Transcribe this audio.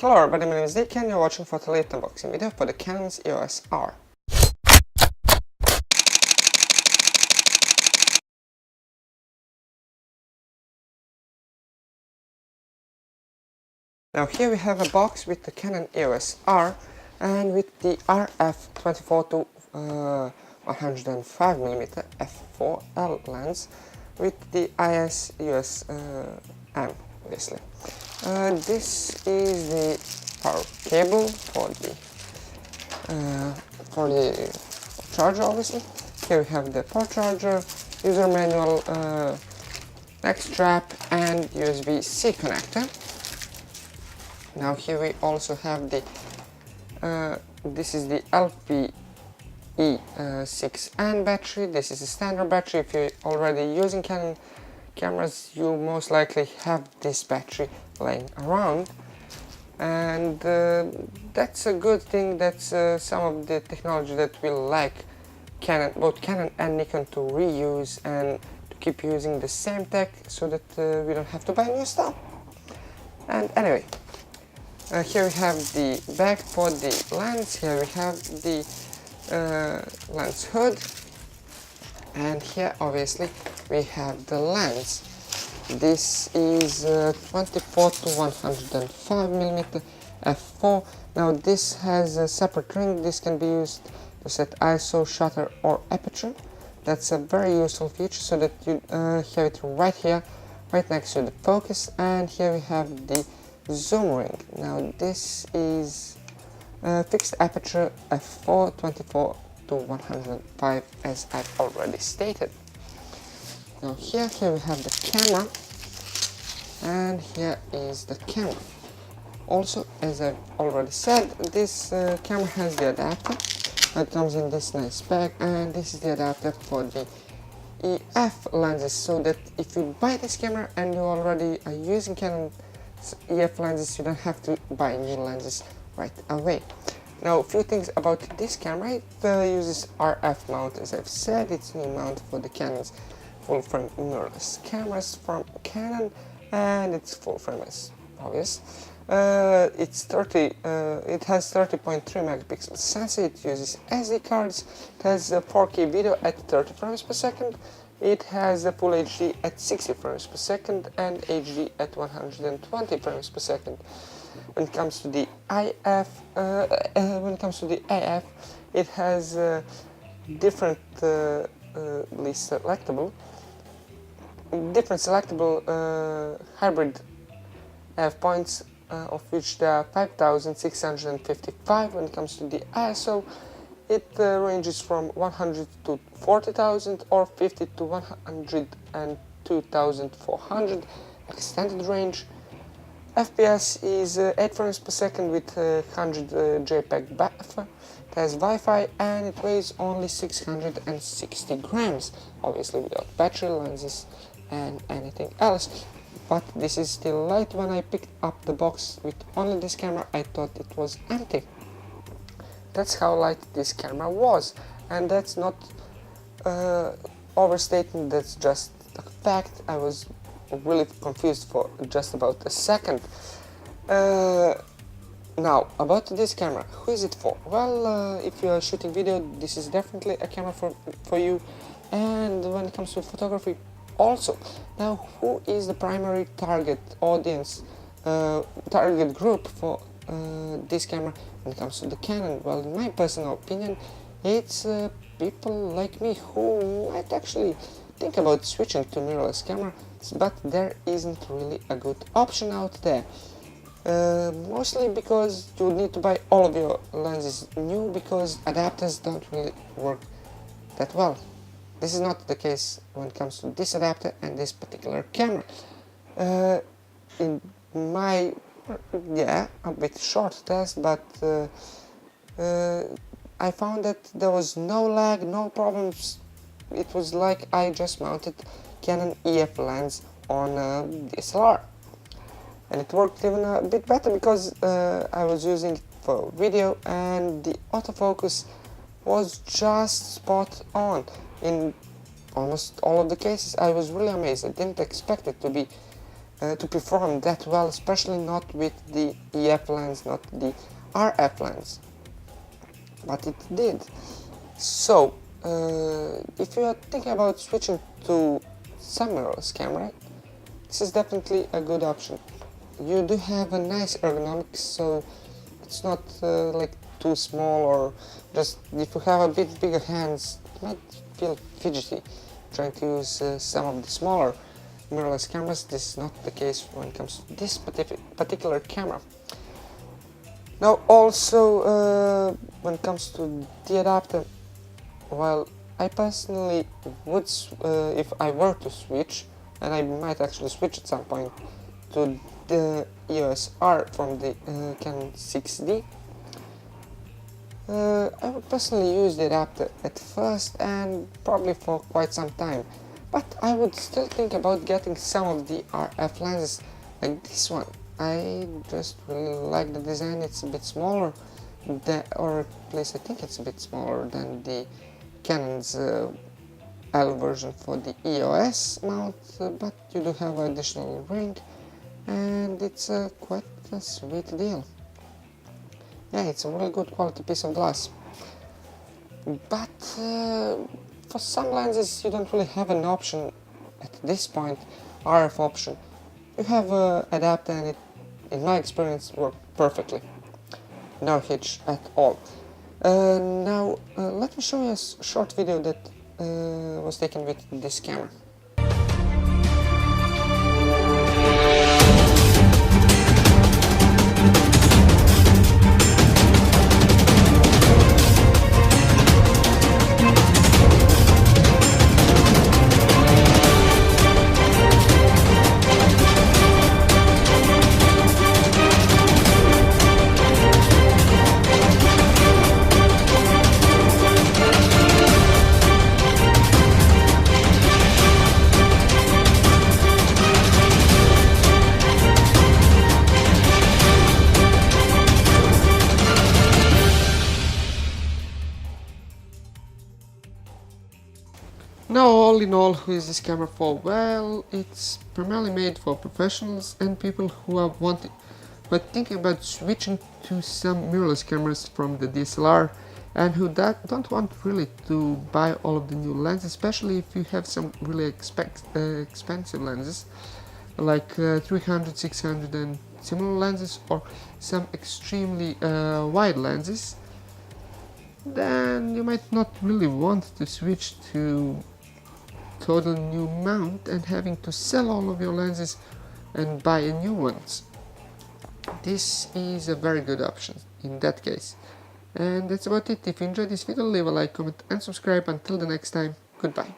Hello everybody, my name is Leet and you're watching Versatility unboxing video for the Canon EOS R. Now here we have a box with the Canon EOS R and with the RF 24 to 105mm f4L lens with the EOS M, obviously. This is the power cable for the charger, obviously. Here we have the power charger, user manual, neck strap, and USB-C connector. Now here we also have the this is the LPE6N battery. This is a standard battery. If you're already using Canon cameras, you most likely have this battery laying around, and that's a good thing. That's some of the technology that we like both Canon and Nikon to reuse and to keep using the same tech so that we don't have to buy new stuff. And anyway, here we have the bag for the lens. Here we have the lens hood, and here obviously we have the lens. This is 24 to 105mm f4. Now this has a separate ring. This can be used to set ISO, shutter or aperture. That's a very useful feature, so that you have it right here, right next to the focus. And here we have the zoom ring. Now this is fixed aperture f4, 24 to 105, as I've already stated. Now here we have the camera, and here is the camera. Also, as I've already said, this camera has the adapter that comes in this nice bag, and this is the adapter for the EF lenses, so that if you buy this camera and you already are using Canon EF lenses, you don't have to buy new lenses right away. Now, a few things about this camera. It uses RF mount, as I've said. It's a new mount for the Canon's full-frame mirrorless cameras from Canon, and it's full-frame as obvious. It has 30.3 megapixel sensor. It uses SD cards. It has 4K video at 30 frames per second. It has a full HD at 60 frames per second and HD at 120 frames per second. When it comes to the AF, it has different selectable hybrid AF points, of which there are 5,655. When it comes to the ISO, it ranges from 100 to 40,000 or 50 to 102,400 extended range. FPS is 8 frames per second with 100 JPEG buffer. It has Wi-Fi and it weighs only 660 grams, obviously without battery, lenses and anything else. But this is still light. When I picked up the box with only this camera, I thought it was empty. That's how light this camera was, and that's not overstatement, that's just a fact. I was really confused for just about a second. Now, about this camera, who is it for? Well, if you are shooting video, this is definitely a camera for you, and when it comes to photography also. Now, who is the primary target audience, target group for this camera when it comes to the Canon? Well, in my personal opinion, it's people like me who might actually think about switching to mirrorless camera, but there isn't really a good option out there. Mostly because you would need to buy all of your lenses new, because adapters don't really work that well. This is not the case when it comes to this adapter and this particular camera. In my a bit short test, but I found that there was no lag, no problems. It was like I just mounted Canon EF lens on DSLR, and it worked even a bit better because I was using it for video, and the autofocus was just spot on in almost all of the cases. I was really amazed. I didn't expect it to be to perform that well, especially not with the EF lens, not the RF lens, but it did. So if you are thinking about switching to some mirrorless camera, this is definitely a good option. You do have a nice ergonomics, so it's not like too small, or just if you have a bit bigger hands, it might feel fidgety trying to use some of the smaller mirrorless cameras. This is not the case when it comes to this particular camera. Now also when it comes to the adapter, while I personally would, if I were to switch, and I might actually switch at some point to the EOS R from the Canon 6D, I would personally use the adapter at first and probably for quite some time, but I would still think about getting some of the RF lenses like this one. I just really like the design. It's a bit smaller, or at least I think it's a bit smaller than the Canon's L version for the EOS mount, but you do have an additional ring, and it's quite a sweet deal. Yeah, it's a really good quality piece of glass. But for some lenses you don't really have an option at this point, RF option. You have an adapter, and it, in my experience, worked perfectly. No hitch at all. Now let me show you a short video that was taken with this camera. Now, all in all, who is this camera for? Well, it's primarily made for professionals and people who are thinking about switching to some mirrorless cameras from the DSLR, and who don't want really to buy all of the new lenses, especially if you have some really expensive lenses like 300, 600 and similar lenses, or some extremely wide lenses. Then you might not really want to switch to total new mount and having to sell all of your lenses and buy new ones. This is a very good option in that case. And that's about it. If you enjoyed this video, leave a like, comment and subscribe. Until the next time, goodbye.